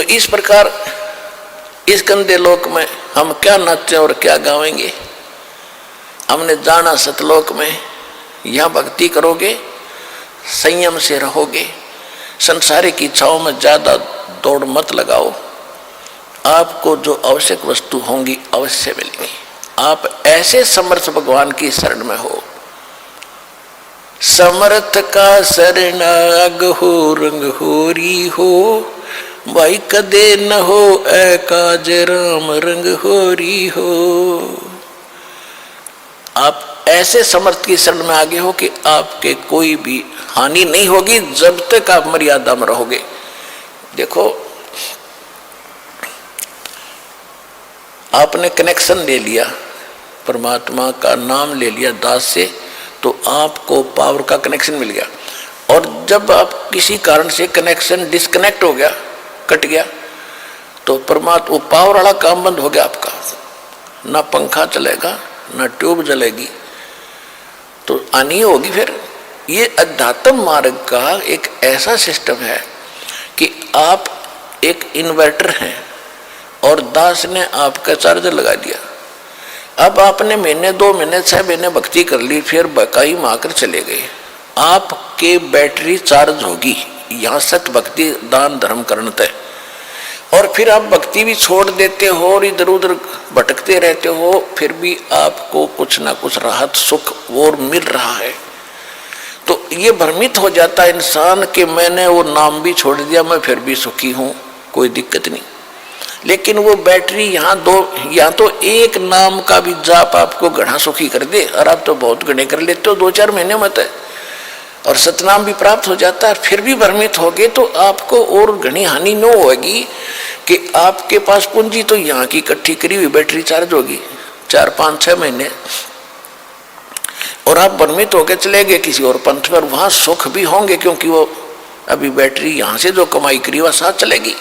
इस प्रकार इस गंदे लोक में हम क्या नाचें और क्या गावेंगे। हमने जाना सतलोक में, यहाँ भक्ति करोगे, संयम से रहोगे, संसारी की इच्छाओं में ज्यादा दौड़ मत लगाओ, आपको जो आवश्यक वस्तु होंगी अवश्य मिलेगी। आप ऐसे समर्थ भगवान की शरण में हो। समर्थ का शरणाग हो रंग होरी हो, भाई कदे न हो काज राम रंग होरी हो। आप ऐसे समर्थ की शरण में आगे हो कि आपके कोई भी हानि नहीं होगी जब तक आप मर्यादा में रहोगे। देखो, आपने कनेक्शन ले लिया, परमात्मा का नाम ले लिया दास से, तो आपको पावर का कनेक्शन मिल गया। और जब आप किसी कारण से कनेक्शन डिस्कनेक्ट हो गया, कट गया, तो परमात्मा वो पावर वाला काम बंद हो गया आपका। ना पंखा चलेगा, ना ट्यूब जलेगी, तो हानि होगी। फिर ये अध्यात्म मार्ग का एक ऐसा सिस्टम है कि आप एक इन्वर्टर हैं और दास ने आपका चार्जर लगा दिया। अब आपने महीने 2 महीने 6 महीने भक्ति कर ली, फिर बकाई माकर चले गए, आपके बैटरी चार्ज होगी। यहाँ सत भक्ति दान धर्म करने तय। और फिर आप भक्ति भी छोड़ देते हो और इधर उधर भटकते रहते हो, फिर भी आपको कुछ ना कुछ राहत सुख और मिल रहा है। तो ये भ्रमित हो जाता है इंसान कि मैंने वो नाम भी छोड़ दिया, मैं फिर भी सुखी हूँ, कोई दिक्कत नहीं। लेकिन वो बैटरी यहाँ तो एक नाम का भी जाप आपको घना सुखी कर दे, और आप तो बहुत घने कर लेते हो 2-4 महीने में तय, और सतनाम भी प्राप्त हो जाता है, फिर भी भ्रमित होगे तो आपको और घनी हानि न होगी कि आपके पास पूंजी तो यहाँ की इकट्ठी करी हुई बैटरी चार्ज होगी 4-5-6 महीने, और आप भ्रमित होकर चले गए किसी और पंथ पर। वहां सुख भी होंगे क्योंकि वो अभी बैटरी यहाँ से जो कमाई करी वह साथ चलेगी।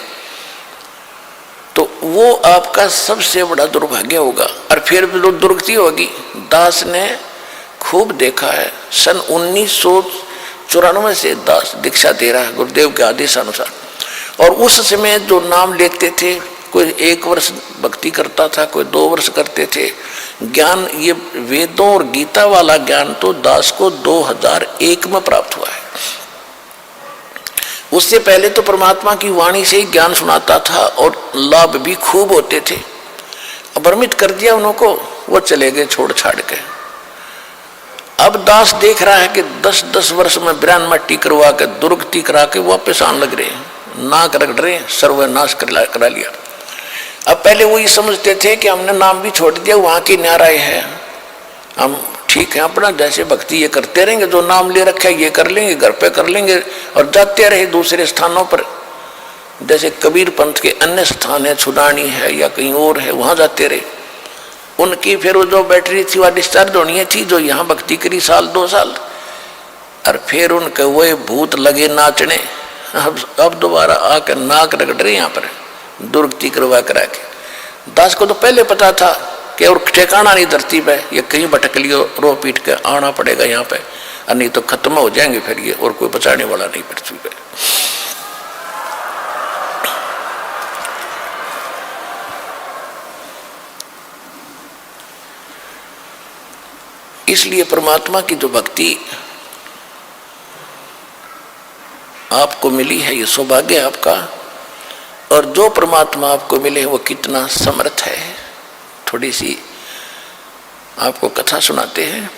तो वो आपका सबसे बड़ा दुर्भाग्य होगा, और फिर भी दुर्गति होगी। दास ने खूब देखा है, सन 1994 से दास दीक्षा दे रहा है गुरुदेव के आदेश अनुसार। और उस समय जो नाम लेते थे, कोई 1 वर्ष भक्ति करता था, कोई 2 वर्ष करते थे। ज्ञान, ये वेदों और गीता वाला ज्ञान तो दास को 2001 में प्राप्त हुआ है। उससे पहले तो परमात्मा की वाणी से ही ज्ञान सुनाता था और लाभ भी खूब होते थे। भ्रमित कर दिया उनको, वो चले गए छोड़ छाड़ के। अब दास देख रहा है कि 10-10 वर्ष में ब्रान मट्टी करवा के दुर्गति करा के वापस आने लग रहे, नाक रगड़ रहे, सर्वनाश करा लिया। अब पहले वो ये समझते थे कि हमने नाम भी छोड़ दिया, वहां की न्याराय है, हम ठीक है अपना जैसे भक्ति ये करते रहेंगे, जो नाम ले रखा है ये कर लेंगे, घर पे कर लेंगे, और जाते रहे दूसरे स्थानों पर। जैसे कबीर पंथ के अन्य स्थान है, छुडानी है या कहीं और है, वहां जाते रहे। उनकी फिर वो जो बैटरी थी वह डिस्चार्ज होनी थी, जो यहाँ भक्ति करी 1-2 साल, और फिर उनके वो भूत लगे नाचने। अब दोबारा आकर नाक रगड़ रहे यहाँ पर दुर्गति करवा करा के। दास को तो पहले पता था कि और ठिकाना नहीं धरती पे, ये कहीं भटक लियो, रो पीट के आना पड़ेगा यहाँ पे, और नहीं तो खत्म हो जाएंगे फिर ये, और कोई बचाने वाला नहीं पृथ्वी पे। इसलिए परमात्मा की जो भक्ति आपको मिली है, ये सौभाग्य है आपका। और जो परमात्मा आपको मिले वो कितना समर्थ है। थोड़ी सी आपको कथा सुनाते हैं।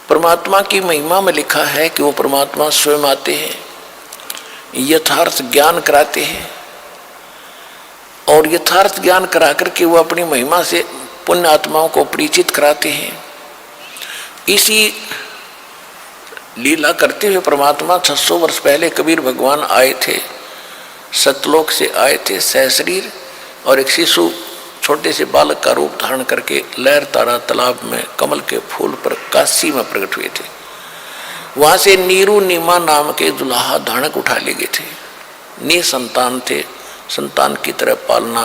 परमात्मा की महिमा में लिखा है कि वो परमात्मा स्वयं आते हैं, यथार्थ ज्ञान कराते हैं, और यथार्थ ज्ञान करा करके वो अपनी महिमा से पुण्य आत्माओं को परिचित कराते हैं। इसी लीला करते हुए परमात्मा 600 वर्ष पहले कबीर भगवान आए थे, सतलोक से आए थे सहशरीर, और एक शिशु छोटे से बालक का रूप धारण करके लहर तारा तालाब में कमल के फूल पर काशी में प्रकट हुए थे। वहां से नीरू नीमा नाम के दुल्हा धानक उठा ले गए थे। निसंतान थे, संतान की तरह पालना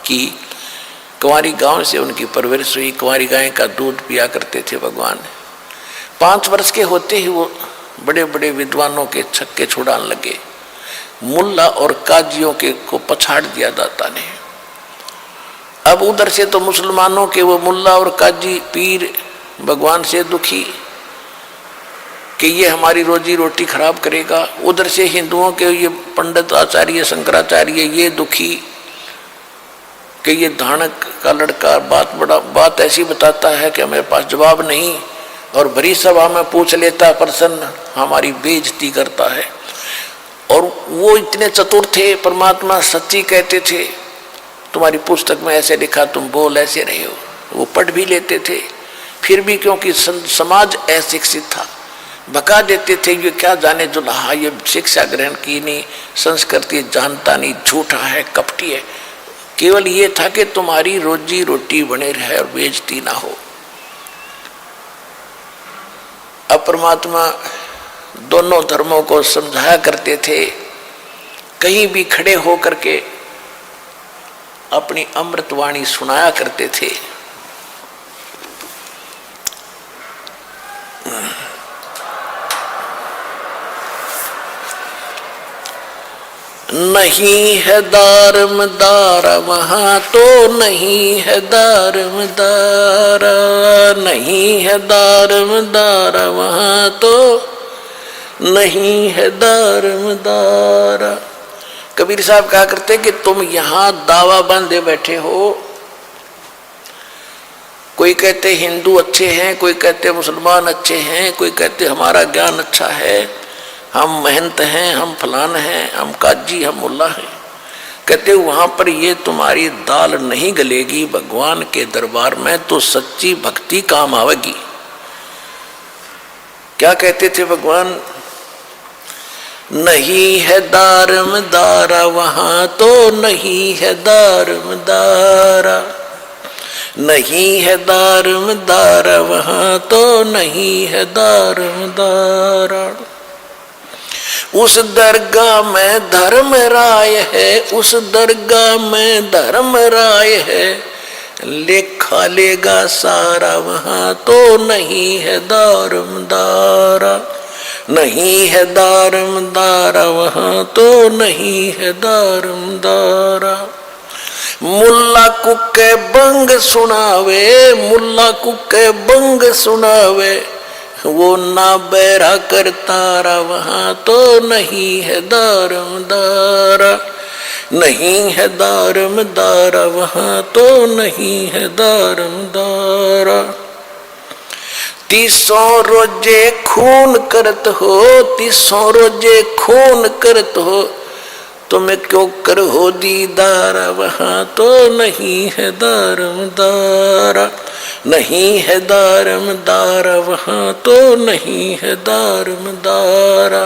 की। कुंवारी गांव से उनकी परवरिश हुई, कुंवारी गाय का दूध पिया करते थे भगवान। 5 वर्ष के होते ही वो बड़े बड़े विद्वानों के छक्के छुड़ाने लगे। मुल्ला और काजियों के को पछाड़ दिया दाता ने। अब उधर से तो मुसलमानों के वो मुल्ला और काजी पीर भगवान से दुखी कि ये हमारी रोजी रोटी खराब करेगा, उधर से हिंदुओं के ये पंडित आचार्य शंकराचार्य ये दुखी कि ये धानक का लड़का बात ऐसी बताता है कि हमारे पास जवाब नहीं, और बड़ी सभा में पूछ लेता प्रसन्न, हमारी बेइज्जती करता है। और वो इतने चतुर थे, परमात्मा सच्ची कहते थे, तुम्हारी पुस्तक में ऐसे लिखा, तुम बोल ऐसे रहे हो। वो पढ़ भी लेते थे, फिर भी क्योंकि समाज अशिक्षित था, भगा देते थे। ये क्या जाने जुलाहा, ये शिक्षा ग्रहण की नहीं, संस्कृति जानता नहीं, झूठा है, कपटी है। केवल ये था कि तुम्हारी रोजी रोटी बने रहे और बेइज्जती ना हो। अब परमात्मा दोनों धर्मों को समझाया करते थे, कहीं भी खड़े हो करके अपनी अमृतवाणी सुनाया करते थे। नहीं है दारमदारा वहाँ तो नहीं है दारमदारा, नहीं है दारमदारा वहाँ तो नहीं है दारमदारा। कबीर साहब कहा करते कि तुम यहाँ दावा बांधे बैठे हो, कोई कहते हिंदू अच्छे हैं, कोई कहते मुसलमान अच्छे हैं, कोई कहते हमारा ज्ञान अच्छा है, हम महंत हैं, हम फलान हैं, हम काजी, हम मुल्ला हैं। कहते वहां पर ये तुम्हारी दाल नहीं गलेगी भगवान के दरबार में, तो सच्ची भक्ति काम आवेगी। क्या कहते थे भगवान? नहीं है दारमदारा वहां तो नहीं है दारमदारा, नहीं है दारमदारा वहां तो नहीं है दारमदारा। उस दरगाह में धर्म राय है, उस दरगाह में धर्म राय है, लेखा लेगा सारा वहां तो नहीं है दारमदारा, नहीं है दारमदारा वहां तो नहीं है दारमदारा। मुल्ला कुके बंग सुनावे, मुल्ला कुके बंग सुनावे, वो ना बैरा करतारा वहां तो नहीं है दारमदारा, नहीं है दारमदारा वहां तो नहीं है दारमदारा। 300 रोजे खून करत हो, 300 रोजे खून करत हो, तुम्हें क्यों कर हो दीदारा वहां तो नहीं है दारमदारा, नहीं है दारमदारा वहां तो नहीं है दारमदारा।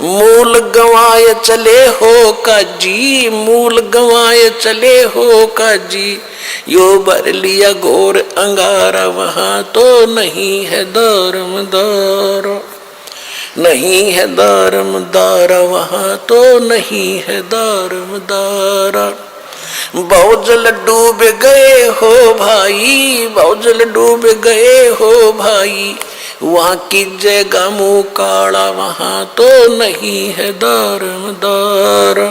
मूल गंवाए चले हो काजी, मूल गंवाए चले हो काजी, यो भर लिया घोर अंगारा वहां तो नहीं है दारमदारा, नहीं है दारमदारा वहां तो नहीं है दारमदारा। बहुत जल डूब गए हो भाई, बहुत जल डूब गए हो भाई, वहां की जगह मुँह काला वहां तो नहीं है दारमदारा,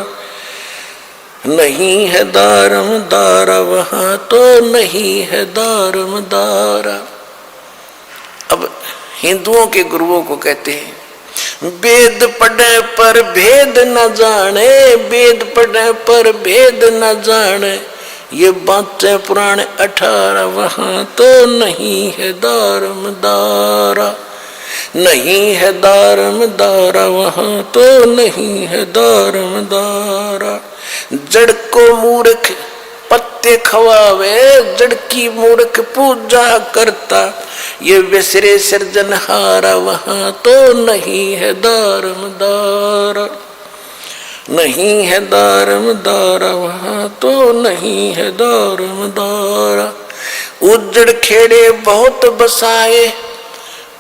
नहीं है दारमदारा वहां तो नहीं है दारमदारा। अब हिंदुओं के गुरुओं को कहते हैं वेद पढ़े पर भेद न जाने, वेद पढ़े पर भेद न जाने, ये बातें पुराने 18 वहां तो नहीं है दारमदारा, नहीं है दारमदारा वहां तो नहीं है दारमदारा। जड़ को मूर्ख पत्ते खवावे, जड़ की मूर्ख पूजा करता, ये विसरे सृजनहारा वहां तो नहीं है दारमदारा, नहीं है दारमदारा वहां तो नहीं है दारमदारा। उजड़ खेड़े बहुत बसाए,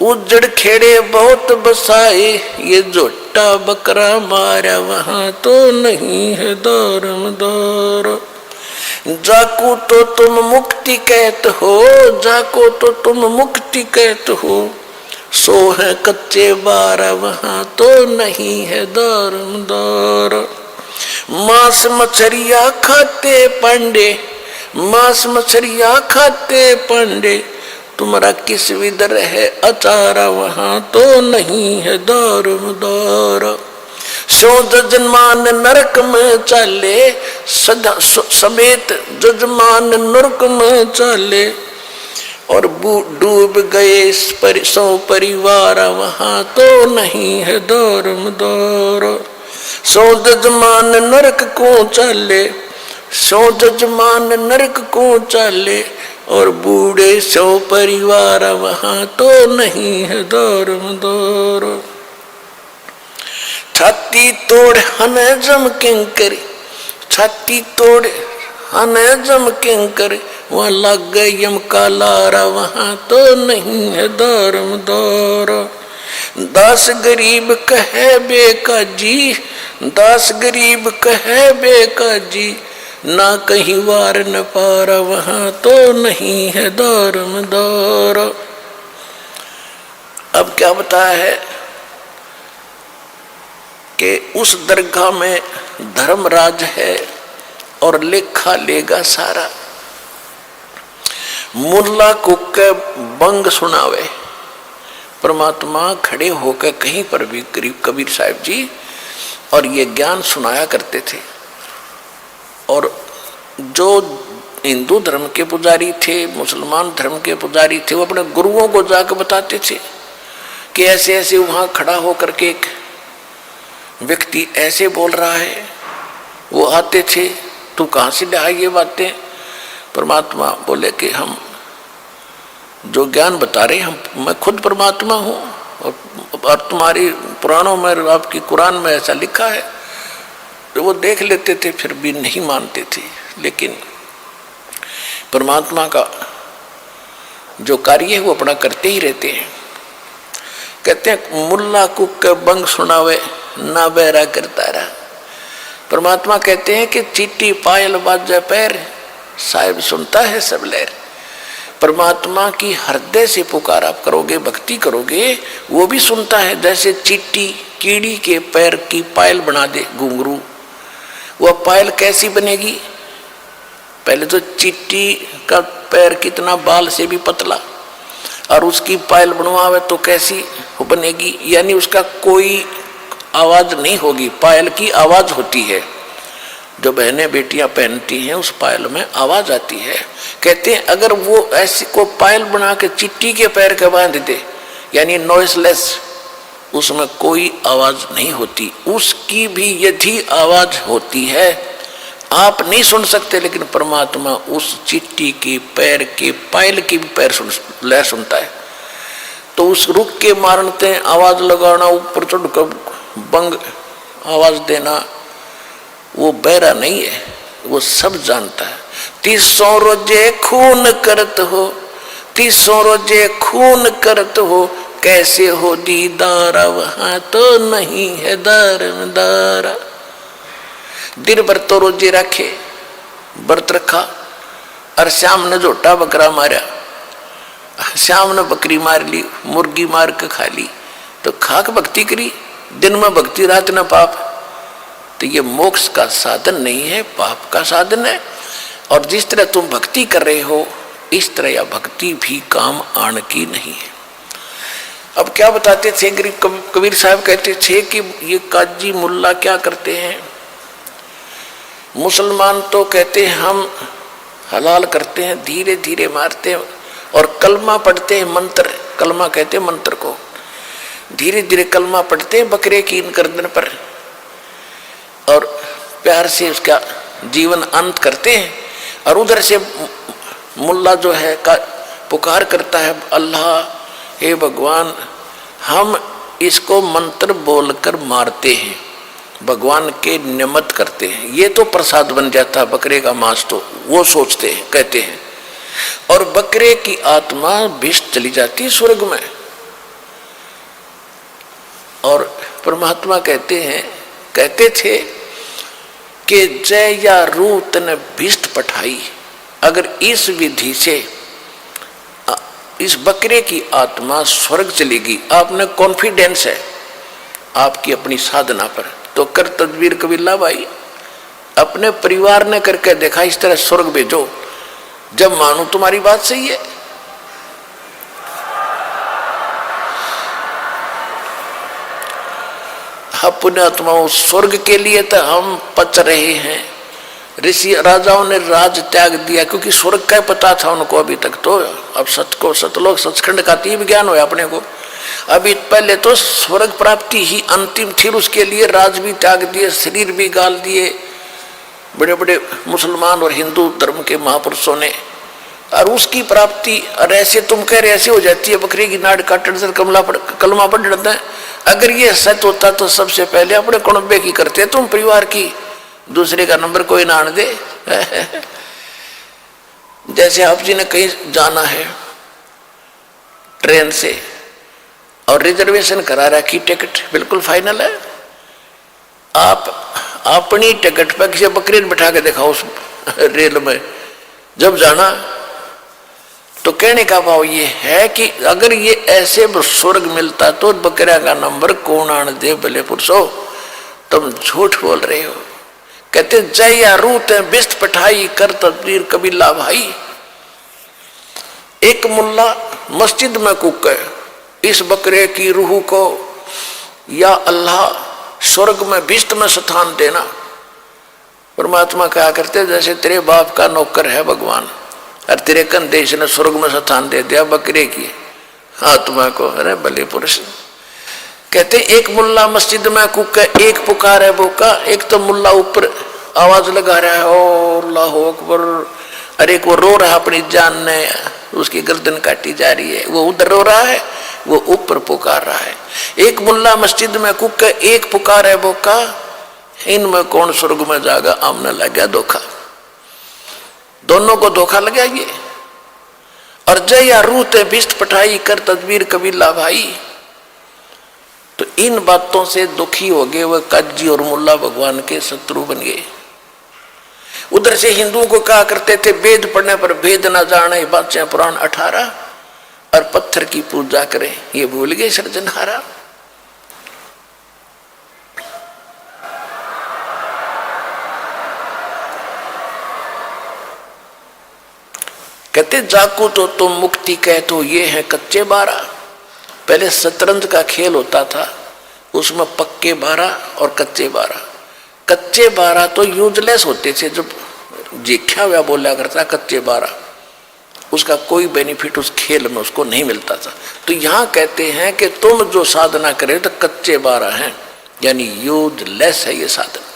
उजड़ खेड़े बहुत बसाए, ये जोटा बकरा मारा वहां तो नहीं है दारमदारा। जाको तो तुम मुक्ति कहते हो, जाको तो तुम मुक्ति कहते हो, सो है कच्चे बारा वहां तो नहीं है दारमदार। मांस मछरिया खाते पांडे, मांस मछरिया खाते पांडे, तुम्हारा किस विदर है अचारा वहां तो नहीं है दारमदार। सो जजमान नरक में चाले, सदा समेत जजमान नरक में चाले, और डूब गए सौ परिवार वहां तो नहीं है दारमदार। सो जजमान नरक को चाले, सो जजमान नरक को चाले, और बूढ़े सौ परिवार वहां तो नहीं है दारमदार। छाती तोड़ हने जम किंकर, छाती तोड़ हने जम किंकर, वहां लग गए यम का लारा वहां तो नहीं है दारमदार। दास गरीब कहे बेका जी, दास गरीब कहे बेका जी, ना कहीं वार न पारा वहां तो नहीं है दारमदार। अब क्या बताया है कि उस दरगाह में धर्मराज है और लेखा लेगा सारा। मुल्ला को के बंग सुनावे, परमात्मा खड़े होकर कहीं पर भी करीब कबीर साहब जी और ये ज्ञान सुनाया करते थे। और जो हिंदू धर्म के पुजारी थे, मुसलमान धर्म के पुजारी थे, वो अपने गुरुओं को जाकर बताते थे कि ऐसे ऐसे वहां खड़ा होकर के एक व्यक्ति ऐसे बोल रहा है। वो आते थे, तू कहाँ से लाया ये बातें? परमात्मा बोले कि हम जो ज्ञान बता रहे हम, मैं खुद परमात्मा हूँ, और तुम्हारी पुराणों में, आपकी कुरान में ऐसा लिखा है। तो वो देख लेते थे, फिर भी नहीं मानते थे। लेकिन परमात्मा का जो कार्य है वो अपना करते ही रहते हैं। कहते हैं मुल्ला कुक बंग सुनावे ना बहरा करता रहा। परमात्मा कहते हैं कि चीटी पायल बाजा पैर, साहिब सुनता है सब लहर। परमात्मा की हृदय से पुकार आप करोगे, भक्ति करोगे, वो भी सुनता है। जैसे चीटी कीड़ी के पैर की पायल बना दे घुंघरू, वह पायल कैसी बनेगी? पहले तो चीटी का पैर कितना बाल से भी पतला, और उसकी पायल बनवावे तो कैसी बनेगी? यानी उसका कोई आवाज नहीं होगी, पायल की आवाज होती है। जो बहनें बेटियां पहनती हैं उस पायल में आवाज आती है। कहते हैं अगर वो ऐसी को पायल बना के चिट्टी के पैर के बांध दे, यानी नॉइसलेस, उसमें कोई आवाज नहीं होती। उसकी भी यदि आवाज होती है आप नहीं सुन सकते, लेकिन परमात्मा उस चिट्टी के पैर के पायल की भी पैर लय सुनता है। तो उस रुक के मारते आवाज लगाना, ऊपर चढ़कर बंग आवाज देना, वो बहरा नहीं है, वो सब जानता है। 300 रोजे खून करत हो, 300 रोजे खून करत हो, कैसे हो दीदारा वहां तो नहीं है दारमदारा। दिन भर तो रोजे रखे, व्रत रखा, और शाम ने झोटा बकरा मारा, शाम ने बकरी मार ली, मुर्गी मार के खा ली, तो खाक भक्ति करी। दिन में भक्ति, रात न पाप। तो ये मोक्ष का साधन नहीं है, पाप का साधन है। और जिस तरह तुम भक्ति कर रहे हो, इस तरह यह भक्ति भी काम आने की नहीं है। अब क्या बताते थे कबीर साहब? कहते थे कि ये काजी मुल्ला क्या करते हैं, मुसलमान तो कहते हैं हम हलाल करते हैं, धीरे धीरे मारते हैं, और कलमा पढ़ते हैं, मंत्र, कलमा कहते हैं मंत्र को, धीरे धीरे कलमा पढ़ते हैं बकरे की इन गर्दन पर, और प्यार से उसका जीवन अंत करते हैं। और उधर से मुल्ला जो है का पुकार करता है, अल्लाह, हे भगवान, हम इसको मंत्र बोलकर मारते हैं, भगवान के निमित्त करते हैं, ये तो प्रसाद बन जाता है बकरे का मांस, तो वो सोचते हैं, कहते हैं। और बकरे की आत्मा भिष्ट चली जाती है स्वर्ग में। और परमात्मा कहते हैं, कहते थे कि जय या रूत ने भिष्ट पठाई। अगर इस विधि से इस बकरे की आत्मा स्वर्ग चलेगी, आपने कॉन्फिडेंस है आपकी अपनी साधना पर, तो कर तदबीर कबीला भाई। अपने परिवार ने करके देखा, इस तरह स्वर्ग भेजो। जब मानो तुम्हारी बात सही है, अपने आत्माओं स्वर्ग के लिए तो हम पच रहे हैं। ऋषि राजाओं ने राज त्याग दिया क्योंकि स्वर्ग का पता था उनको अभी तक। तो अब सतलोक सचखंड का तीव्र ज्ञान हुआ अपने को। अभी पहले तो स्वर्ग प्राप्ति ही अंतिम थी, उसके लिए राज भी त्याग दिए, शरीर भी गाल दिए बड़े बड़े मुसलमान और हिंदू धर्म के महापुरुषों ने। और उसकी प्राप्ति, और ऐसे तुम कह रहे ऐसे हो जाती है, बकरी की नाड़ काटने से कलमा पढ़ जाता है। अगर ये सत्य होता तो सबसे पहले अपने कुणबे की करते तुम, परिवार की, दूसरे का नंबर कोई ना आने दे। जैसे आप जी ने कहीं जाना है ट्रेन से और रिजर्वेशन करा रखी, टिकट बिल्कुल फाइनल है, आप अपनी टिकट पर किसी बकरी ने बैठा के देखा उस रेल में, जब जाना तो कहने का भाव ये है कि अगर ये ऐसे स्वर्ग मिलता तो बकरिया का नंबर कौन आने दे भले पुरुषो, तुम झूठ बोल रहे हो। कहते जय या रूत बिस्त पठाई कर तदबीर कबीला भाई। एक मुल्ला मस्जिद में कुक है, इस बकरे की रूह को या अल्लाह स्वर्ग में बिस्त में स्थान देना। परमात्मा कहा करते जैसे तेरे बाप का नौकर है भगवान और तेरे कंधे ने स्वर्ग में स्थान दे दिया बकरे की आत्मा को। अरे भले पुरुष। कहते एक मुल्ला मस्जिद में कुक है, एक पुकार है बोका। एक तो मुल्ला ऊपर आवाज लगा रहा है ओ अल्लाह अकबर, अरे एक वो रो रहा अपनी जान ने, उसकी गर्दन काटी जा रही है, वो उधर रो रहा है, वो ऊपर पुकार रहा है। एक मुल्ला मस्जिद में कुक है, एक पुकार है बोका, इनमें कौन स्वर्ग में जाएगा? आमने लग गया धोखा, दोनों को धोखा लगा ये। और जय या रूते बिस्ट पठाई कर तदबीर कबीला भाई। तो इन बातों से दुखी हो गए वह काजी और मुल्ला भगवान के शत्रु बन गए। उधर से हिंदुओं को कहा करते थे वेद पढ़ने पर भेद न जाने, बादशाह पुराण 18, और पत्थर की पूजा करें, ये भूल गए सृजनहारा। कहते जाको तो तुम मुक्ति कह तो ये है कच्चे 12। पहले शतरंज का खेल होता था, उसमें पक्के 12 और कच्चे 12। कच्चे 12 तो यूजलेस होते थे, जब जीख्या हुआ बोला करता कच्चे 12, उसका कोई बेनिफिट उस खेल में उसको नहीं मिलता था। तो यहाँ कहते हैं कि तुम जो साधना करे तो कच्चे 12 हैं, यानी यूजलेस है ये साधना।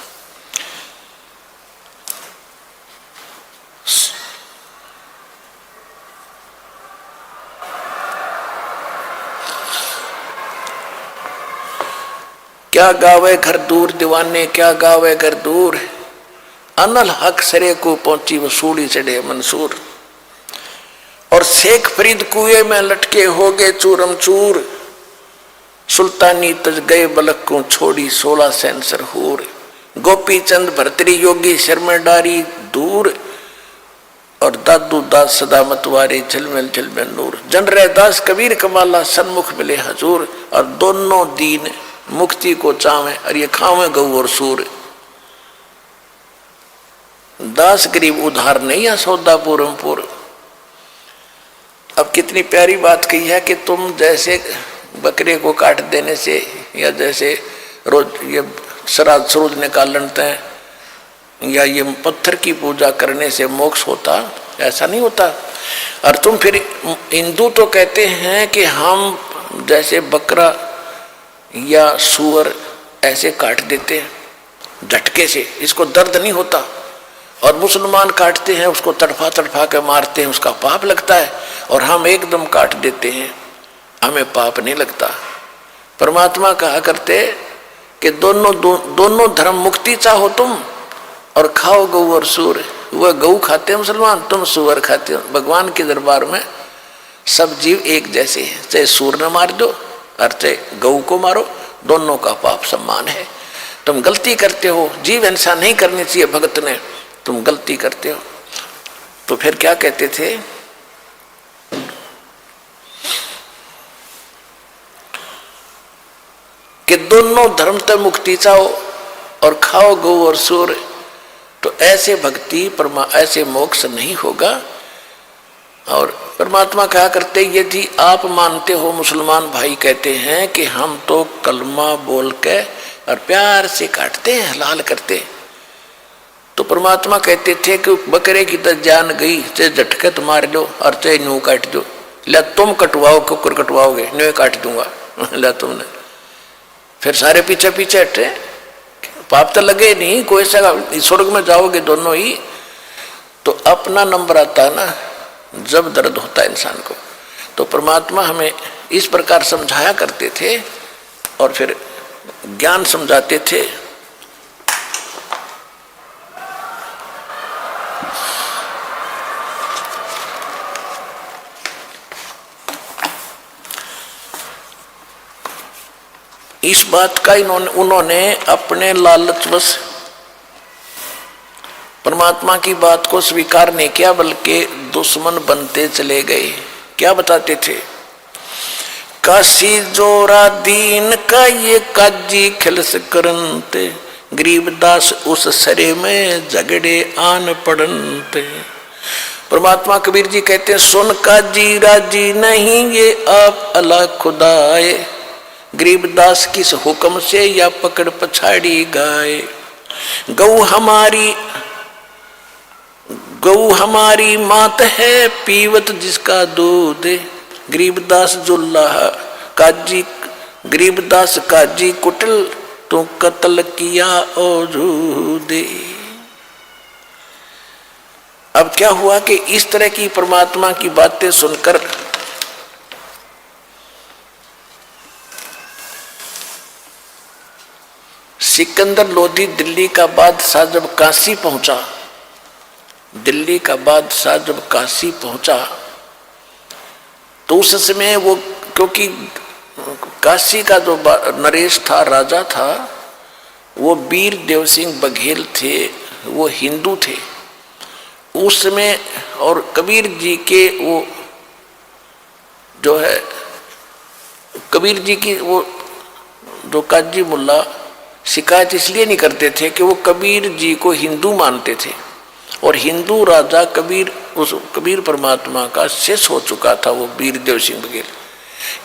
क्या गावे घर दूर दीवाने, क्या गावे घर दूर, अनल हक सरे को पहुंची वसूली चढ़े मंसूर। और शेख फरीद कुएं में लटके हो गए चूरम चूर, सुल्तानी तज गए बलक को छोड़ी 16 सेंसर हूर। गोपी चंद भरतरी योगी शर्मा डारी दूर, और दादू दास सदा मतवारे झलमिल झलमिल नूर। जनरे दास कबीर कमाला सन्मुख मिले हजूर, और दोनों दीन मुक्ति को चावे और ये खावे गऊ और सूर। दास गरीब उधार नहीं है सौदा पूरमपुर। अब कितनी प्यारी बात कही है कि तुम जैसे बकरे को काट देने से या जैसे रोज ये श्राद्ध सरोज निकालते हैं या ये पत्थर की पूजा करने से मोक्ष होता, ऐसा नहीं होता। और तुम फिर हिंदू तो कहते हैं कि हम जैसे बकरा या सूअर ऐसे काट देते हैं झटके से, इसको दर्द नहीं होता। और मुसलमान काटते हैं उसको तड़फा तड़फा के मारते हैं, उसका पाप लगता है। और हम एकदम काट देते हैं, हमें पाप नहीं लगता। परमात्मा कहा करते कि दोनों धर्म मुक्ति चाहो तुम और खाओ गऊ और सूर। वह गऊ खाते हैं मुसलमान, तुम सूअर खाते हो। भगवान के दरबार में सब जीव एक जैसे हैं, चाहे सूर न मार दो और चाहे गऊ को मारो, दोनों का पाप सम्मान है। तुम गलती करते हो, जीव हिंसा नहीं करनी चाहिए भगत ने, तुम गलती करते हो। तो फिर क्या कहते थे कि दोनों धर्म तक मुक्ति चाहो और खाओ गौ और सूर, तो ऐसे भक्ति ऐसे मोक्ष नहीं होगा। और परमात्मा कहा करते, यदि आप मानते हो, मुसलमान भाई कहते हैं कि हम तो कलमा बोल के और प्यार से काटते हैं, हलाल करते, तो परमात्मा कहते थे कि बकरे की तो जान गई, चाहे झटके तो मार लो और चाहे न्यू काट दो, ला तुम कटवाओ, कुकर कटवाओगे, न्यू काट दूंगा ला तुमने। फिर सारे पीछे पीछे हटे, पाप तो लगे नहीं, कोई सा स्वर्ग में जाओगे दोनों ही। तो अपना नंबर आता है ना जब दर्द होता है इंसान को। तो परमात्मा हमें इस प्रकार समझाया करते थे और फिर ज्ञान समझाते थे। इस बात का उन्होंने अपने लालचवश परमात्मा की बात को स्वीकार नहीं किया, बल्कि दुश्मन बनते चले गए। क्या बताते थे? काशी जोरा दीन का ये काजी खिलस करनते, गरीबदास उस सरे में झगड़े आन पड़नते। परमात्मा कबीर जी कहते हैं, सुन काजी राजी नहीं ये आप अल्लाह खुदाए, गरीबदास किस हुक्म से या पकड़ पछाड़ी गाय। गऊ हमारी मात है पीवत जिसका दूध, गरीबदास जुल्ला काजी, गरीबदास काजी कुटल तो कत्ल किया औजूदे। अब क्या हुआ कि इस तरह की परमात्मा की बातें सुनकर सिकंदर लोधी दिल्ली का बादशाह जब काशी पहुंचा, दिल्ली का बादशाह जब काशी पहुंचा तो उस समय वो, क्योंकि काशी का जो नरेश था, राजा था, वो वीर देव सिंह बघेल थे, वो हिंदू थे उस समय। और कबीर जी के वो जो है, कबीर जी की वो जो काजी मुल्ला शिकायत इसलिए नहीं करते थे कि वो कबीर जी को हिंदू मानते थे, और हिंदू राजा कबीर, उस कबीर परमात्मा का शिष्य हो चुका था वो वीर देव सिंह बघेल।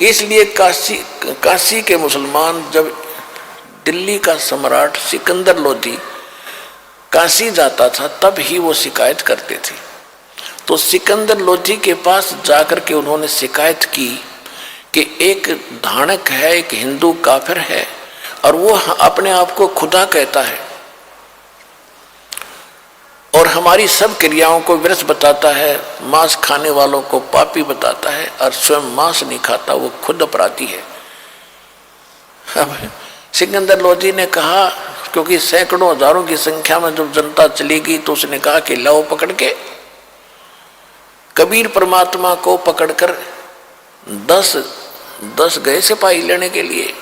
इसलिए काशी के मुसलमान जब दिल्ली का सम्राट सिकंदर लोधी काशी जाता था तब ही वो शिकायत करते थे। तो सिकंदर लोधी के पास जाकर के उन्होंने शिकायत की कि एक धानक है, एक हिंदू काफिर है, और वो अपने आप को खुदा कहता है और हमारी सब क्रियाओं को व्यर्थ बताता है, मांस खाने वालों को पापी बताता है और स्वयं मांस नहीं खाता, वो खुद अपराधी है। अब सिकंदर लोधी ने कहा, क्योंकि सैकड़ों हजारों की संख्या में जब जनता चली गई तो उसने कहा कि लाओ पकड़ के। कबीर परमात्मा को पकड़कर 10 गए सिपाही लेने के लिए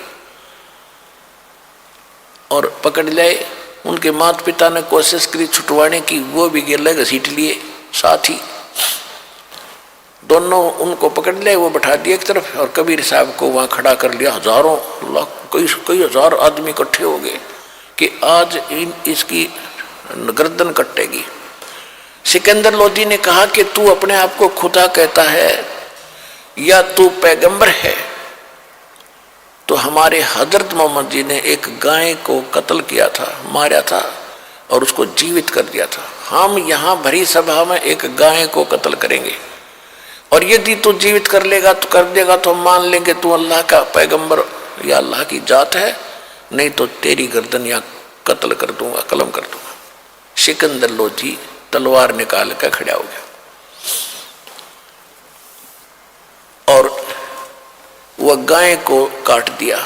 और पकड़ लाए। उनके माता पिता ने कोशिश करी छुटवाने की, वो भी गिर घसीट लिए साथ ही। दोनों उनको पकड़ लिए, वो बैठा दिए एक तरफ और कबीर साहब को वहां खड़ा कर लिया। हजारों कई हजार आदमी इकट्ठे हो गए कि आज इसकी गर्दन कटेगी। सिकंदर लोधी ने कहा कि तू अपने आप को खुदा कहता है या तू पैगंबर है? तो हमारे हजरत मोहम्मद जी ने एक गाय को कत्ल किया था, मारा था और उसको जीवित कर दिया था। हम यहाँ भरी सभा में एक गाय को कत्ल करेंगे और यदि तू जीवित कर लेगा तो कर देगा तो हम मान लेंगे तू अल्लाह का पैगंबर या अल्लाह की जात है, नहीं तो तेरी गर्दन या कत्ल कर दूंगा, कलम कर दूंगा। सिकंदर लोधी तलवार निकाल कर खड़ा हो गया और वह गाय को काट दिया।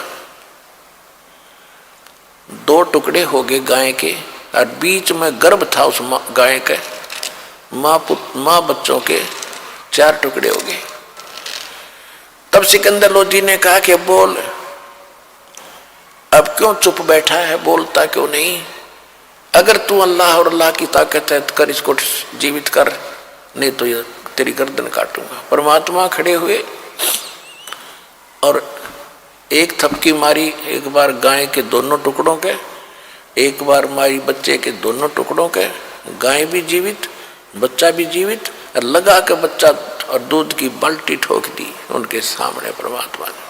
2 टुकड़े हो गए गाय के और बीच में गर्भ था उस गाय के, माँ बच्चों के 4 टुकड़े हो गए। तब सिकंदर लोधी ने कहा कि बोल, अब क्यों चुप बैठा है, बोलता क्यों नहीं? अगर तू अल्लाह और अल्लाह की ताकत है तो कर, इसको जीवित कर, नहीं तो ये तेरी गर्दन काटूंगा। परमात्मा खड़े हुए और एक थपकी मारी एक बार गाय के दोनों टुकड़ों के, एक बार मारी बच्चे के दोनों टुकड़ों के, गाय भी जीवित बच्चा भी जीवित, और लगा के बच्चा और दूध की बाल्टी ठोक दी उनके सामने परमात्मा ने।